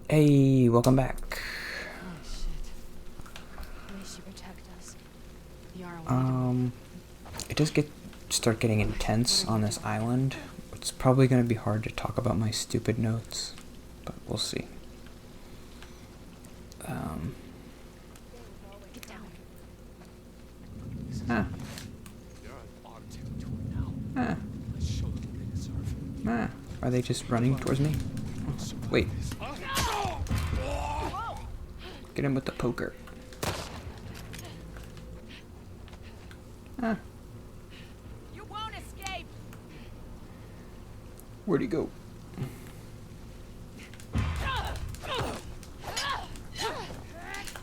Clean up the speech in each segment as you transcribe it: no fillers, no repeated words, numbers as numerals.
Hey, welcome back. Oh shit. May she protect us. Yara, what are you doing? Um, it does start getting intense What are on you this doing? island. It's probably gonna be hard to talk about my stupid notes, but we'll see. Um, Get down. ah, They're on our territory now. ah, Let's show them what they deserve. ah. Are they just running towards me? We'll survive Wait, this. get him with the poker. Ah, You won't escape! where'd he go?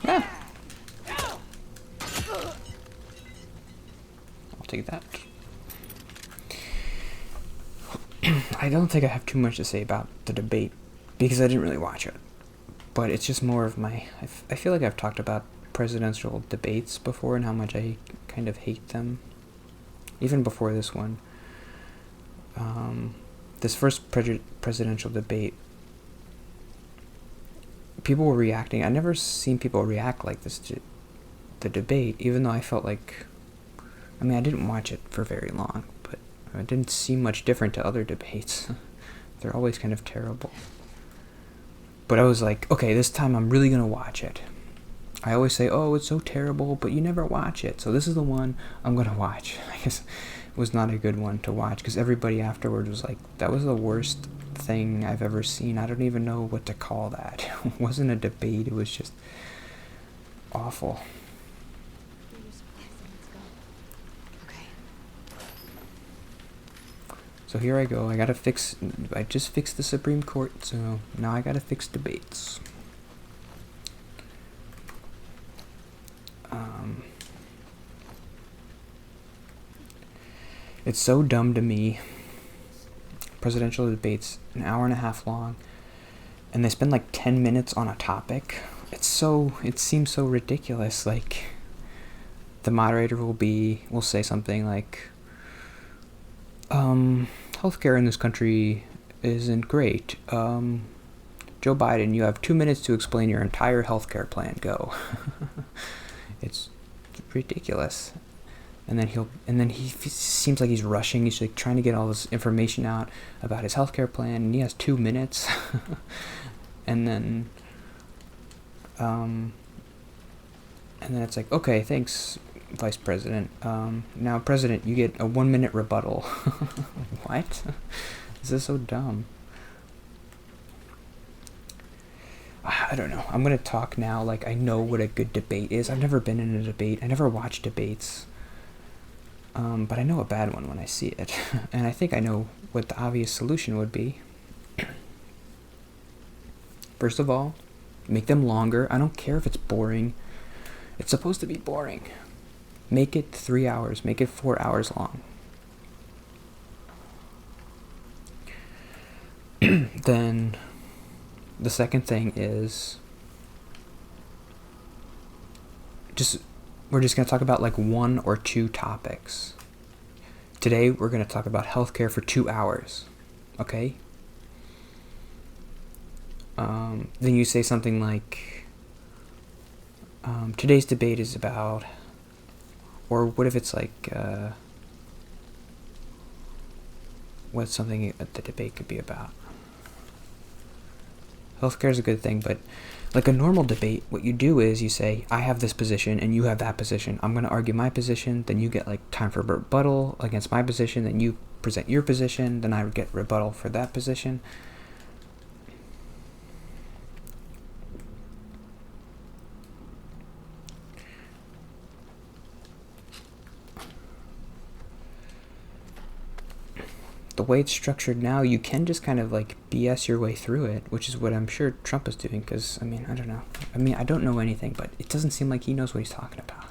Ah, I'll take that. I don't think I have too much to say about the debate because I didn't really watch it. But it's just more of my. I feel like I've talked about presidential debates before and how much I kind of hate them. Even before this one. This first presidential debate, people were reacting. I never seen people react like this to the debate, even though I felt like. I mean, I didn't watch it for very long, but it didn't seem much different to other debates. They're always kind of terrible. But I was like, okay, this time I'm really gonna watch it. I always say, oh, it's so terrible, but you never watch it. So this is the one I'm gonna watch. I guess it was not a good one to watch because everybody afterward was like, that was the worst thing I've ever seen. I don't even know what to call that. It wasn't a debate. It was just awful. Do your supplies and let's go. Okay. So here I go. I just fixed the Supreme Court, so now I gotta fix debates. It's so dumb to me. Presidential debates, an hour and a half long, and they spend like 10 minutes on a topic. It seems so ridiculous. Like, the moderator will say something like, healthcare in this country isn't great. Joe Biden, you have 2 minutes to explain your entire healthcare plan. Go. It's ridiculous. And then he seems like he's rushing. He's like trying to get all this information out about his healthcare plan, and he has 2 minutes. and then, and then it's like, okay, thanks, Vice President. Now, President, you get a 1 minute rebuttal. What? This is so dumb. I don't know. I'm gonna talk now like I know what a good debate is. I've never been in a debate. I never watch debates. But I know a bad one when I see it. And I think I know what the obvious solution would be. First of all, make them longer. I don't care if it's boring. It's supposed to be boring. Make it 3 hours. Make it 4 hours long. Then the second thing is we're just going to talk about like 1 or 2 topics. Today we're going to talk about healthcare for 2 hours. Okay? Then you say something like, today's debate is about, or what if it's like, what's something that the debate could be about? Healthcare is a good thing, but like a normal debate, what you do is you say, I have this position and you have that position. I'm going to argue my position, then you get like time for rebuttal against my position, then you present your position, then I would get rebuttal for that position. The way it's structured now, you can just kind of like BS your way through it, which is what I'm sure Trump is doing. Because I mean, I don't know. I mean, I don't know anything, but it doesn't seem like he knows what he's talking about,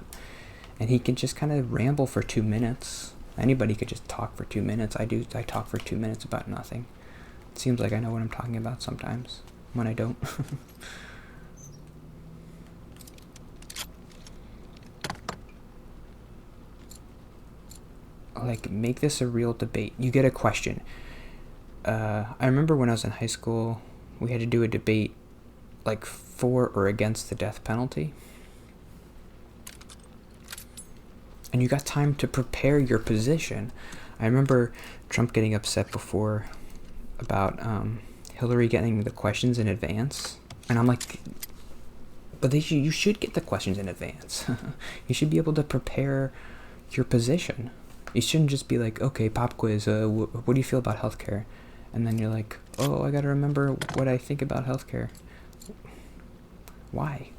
and he can just kind of ramble for 2 minutes. Anybody could just talk for 2 minutes. I do. I talk for 2 minutes about nothing. It seems like I know what I'm talking about sometimes when I don't. Like, make this a real debate. You get a question. I remember when I was in high school, we had to do a debate like for or against the death penalty. And you got time to prepare your position. I remember Trump getting upset before about Hillary getting the questions in advance. And I'm like, but you should get the questions in advance. You should be able to prepare your position. You shouldn't just be like, okay, pop quiz, what do you feel about healthcare? And then you're like, oh, I gotta remember what I think about healthcare. Why?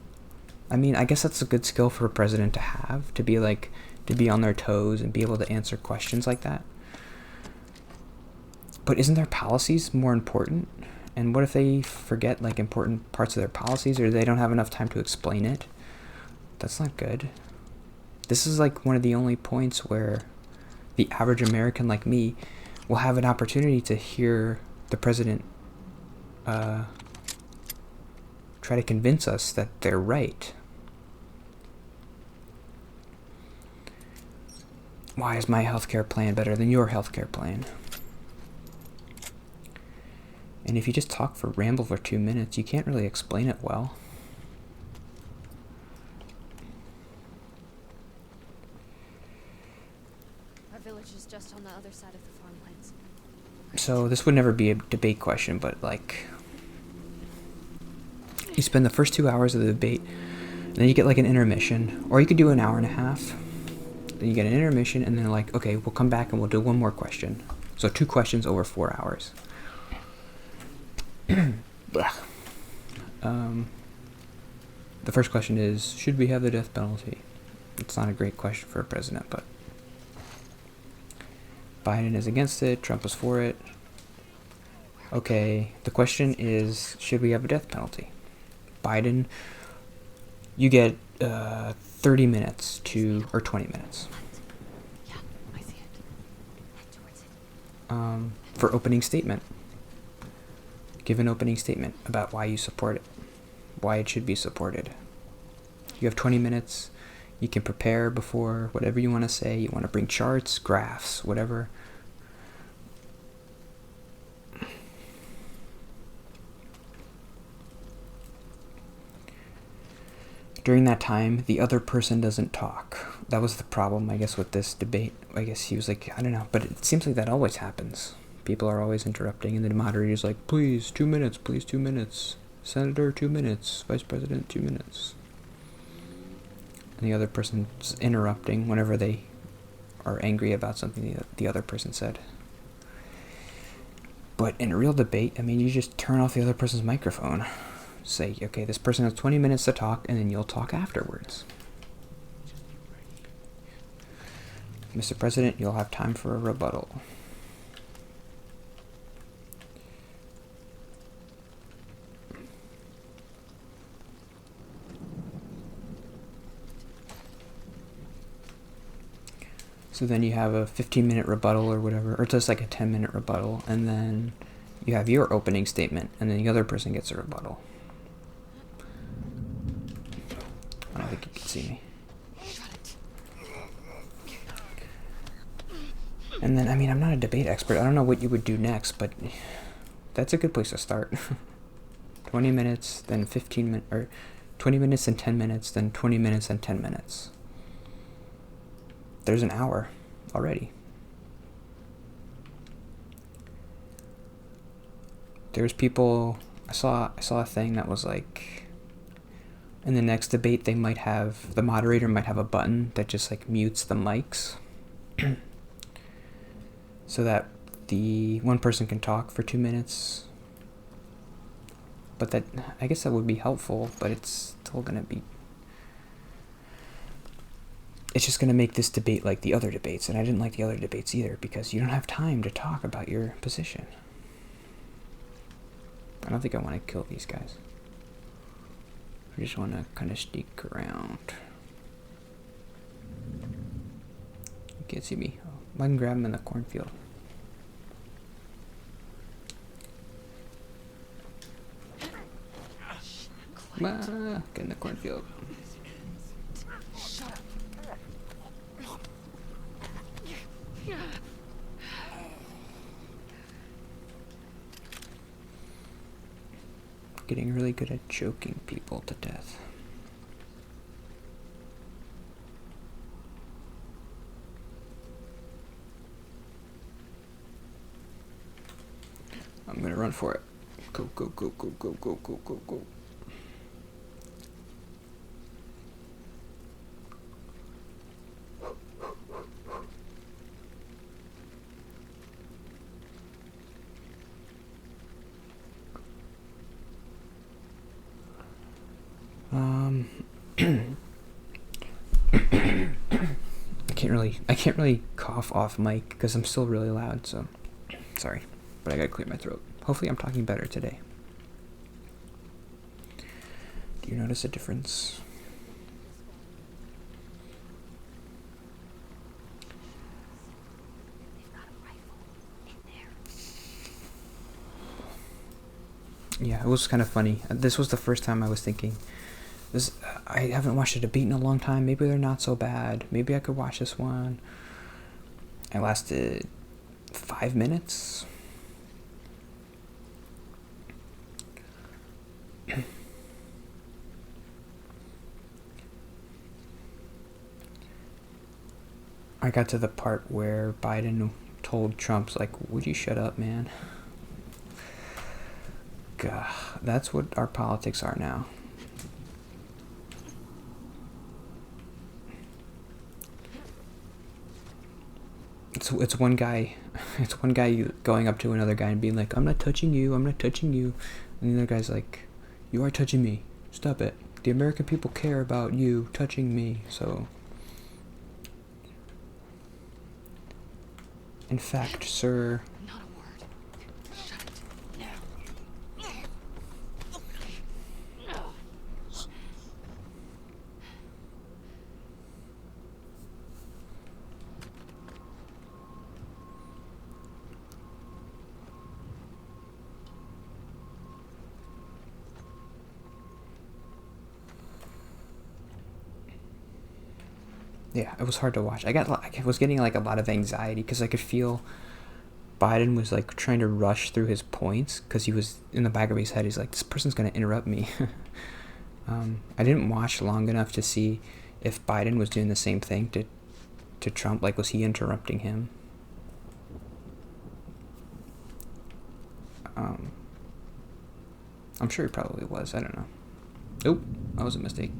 I mean, I guess that's a good skill for a president to have, to be like, to be on their toes and be able to answer questions like that. But isn't their policies more important? And what if they forget like important parts of their policies, or they don't have enough time to explain it? That's not good. This is like one of the only points where the average American like me will have an opportunity to hear the president try to convince us that they're right. Why is my healthcare plan better than your healthcare plan? And if you just talk for ramble for 2 minutes, you can't really explain it well. Our village is just on the other side of the farmlands. So this would never be a debate question, but like, you spend the first 2 hours of the debate, and then you get like an intermission, or you could do an hour and a half. Then you get an intermission, and then like, okay, we'll come back and we'll do one more question. So 2 questions over 4 hours. The first question is, should we have the death penalty? It's not a great question for a president, but Biden is against it, Trump is for it. Okay, the question is, should we have a death penalty? Biden, you get 30 minutes to, or 20 minutes. Yeah, I see it. Head towards it. For opening statement. Give an opening statement about why you support it, why it should be supported. You have 20 minutes. You can prepare before whatever you want to say. You want to bring charts, graphs, whatever. During that time, the other person doesn't talk. That was the problem, I guess, with this debate. I guess he was like, I don't know, but it seems like that always happens. People are always interrupting, and the moderator's like, please, 2 minutes, please, 2 minutes. Senator, 2 minutes. Vice President, 2 minutes. And the other person's interrupting whenever they are angry about something the other person said. But in a real debate, I mean, you just turn off the other person's microphone. Say, okay, this person has 20 minutes to talk, and then you'll talk afterwards. Mr. President, you'll have time for a rebuttal. So then you have a 15-minute rebuttal or whatever, or just like a 10-minute rebuttal, and then you have your opening statement, and then the other person gets a rebuttal. I don't think you can see me. And then, I mean, I'm not a debate expert. I don't know what you would do next, but that's a good place to start. 20 minutes, then 15 minutes, or 20 minutes and 10 minutes, then 20 minutes and 10 minutes. There's an hour already. There's people, I saw a thing that was like, in the next debate they might have, the moderator might have a button that just like mutes the mics. So that the one person can talk for 2 minutes. But that, I guess that would be helpful, but it's still gonna be, it's just going to make this debate like the other debates, and I didn't like the other debates either, because you don't have time to talk about your position. I don't think I want to kill these guys. I just want to kind of sneak around. You can't see me. Oh, I can grab them in the cornfield. Get in the cornfield. Get getting really good at choking people to death. I'm gonna run for it. Go, go, go, go, go, go, go, go, go. I can't really cough off mic because I'm still really loud, so sorry, but I gotta clear my throat. Hopefully I'm talking better today. Do you notice a difference? They've got a rifle in there. Yeah, it was kind of funny. This was the first time I was thinking, this. I haven't watched a debate in a long time. Maybe they're not so bad. Maybe I could watch this one. It lasted 5 minutes. I got to the part where Biden told Trump's like, "Would you shut up, man?" God, that's what our politics are now. It's one guy, going up to another guy and being like, "I'm not touching you, I'm not touching you," and the other guy's like, "You are touching me. Stop it. The American people care about you touching me, so." In fact, sir. Not a word. Shut it. Now. Yeah, it was hard to watch. I was getting like a lot of anxiety because I could feel Biden was like trying to rush through his points because he was in the back of his head. He's like, this person's gonna interrupt me. I didn't watch long enough to see if Biden was doing the same thing to Trump. Like, was he interrupting him? I'm sure he probably was. I don't know. Oh, that was a mistake.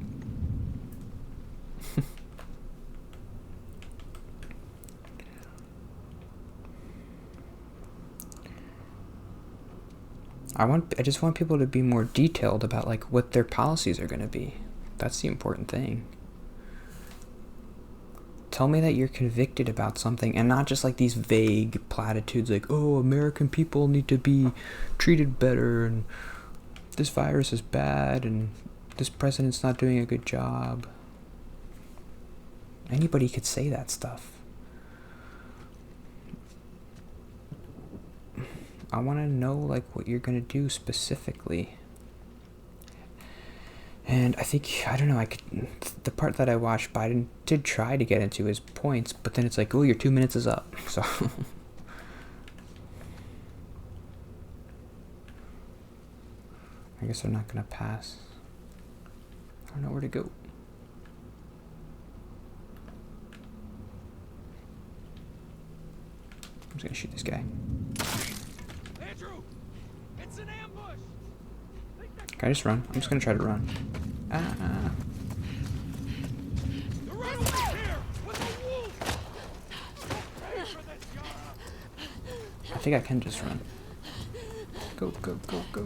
I just want people to be more detailed about like what their policies are going to be. That's the important thing. Tell me that you're convicted about something and not just like these vague platitudes like, "Oh, American people need to be treated better and this virus is bad and this president's not doing a good job." Anybody could say that stuff. I want to know like what you're going to do specifically. And I think, I don't know, the part that I watched, Biden did try to get into his points, but then it's like, "Oh, your 2 minutes is up." So I guess they're not going to pass. I don't know where to go. I'm just going to shoot this guy. Andrew! It's an ambush! Can I just run? I'm just going to try to run. Ah. The runaway's here! With a wolf! Pray for this, Yara! I think I can just run. Go, go, go, go.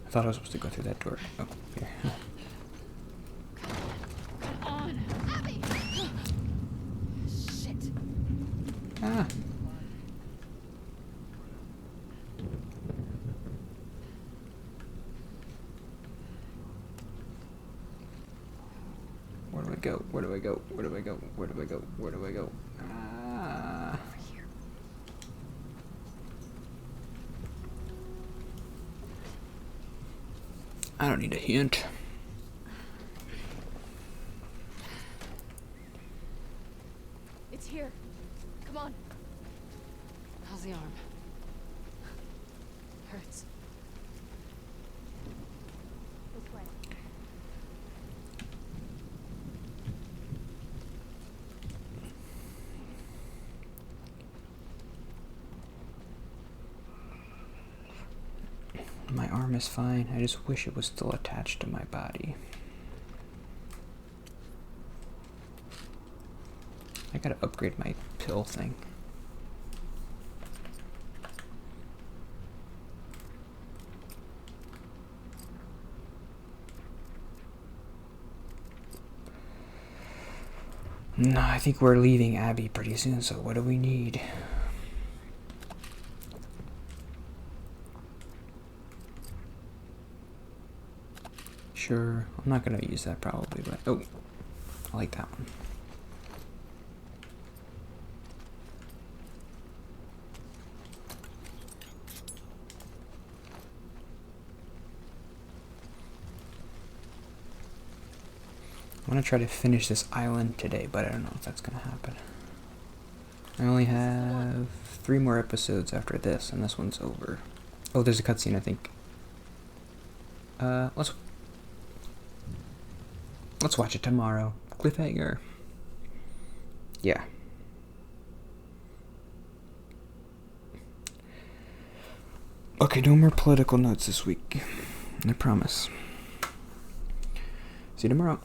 I thought I was supposed to go through that door. Oh, here. Come on. Abby. Shit. Ah. Where do I go? Where do I go? Where do I go? Where do I go? Where do I go? Ah. Over here. I don't need a hint. It's here. Come on. How's the arm? My arm is fine. I just wish it was still attached to my body. I gotta upgrade my pill thing. No, I think we're leaving Abby pretty soon, so what do we need? Sure, I'm not gonna use that probably, but oh, I like that one. I want to try to finish this island today, but I don't know if that's gonna happen. I only have 3 more episodes after this, and this one's over. Oh, there's a cutscene, I think. Let's watch it tomorrow. Cliffhanger. Yeah. Okay, no more political notes this week. I promise. See you tomorrow.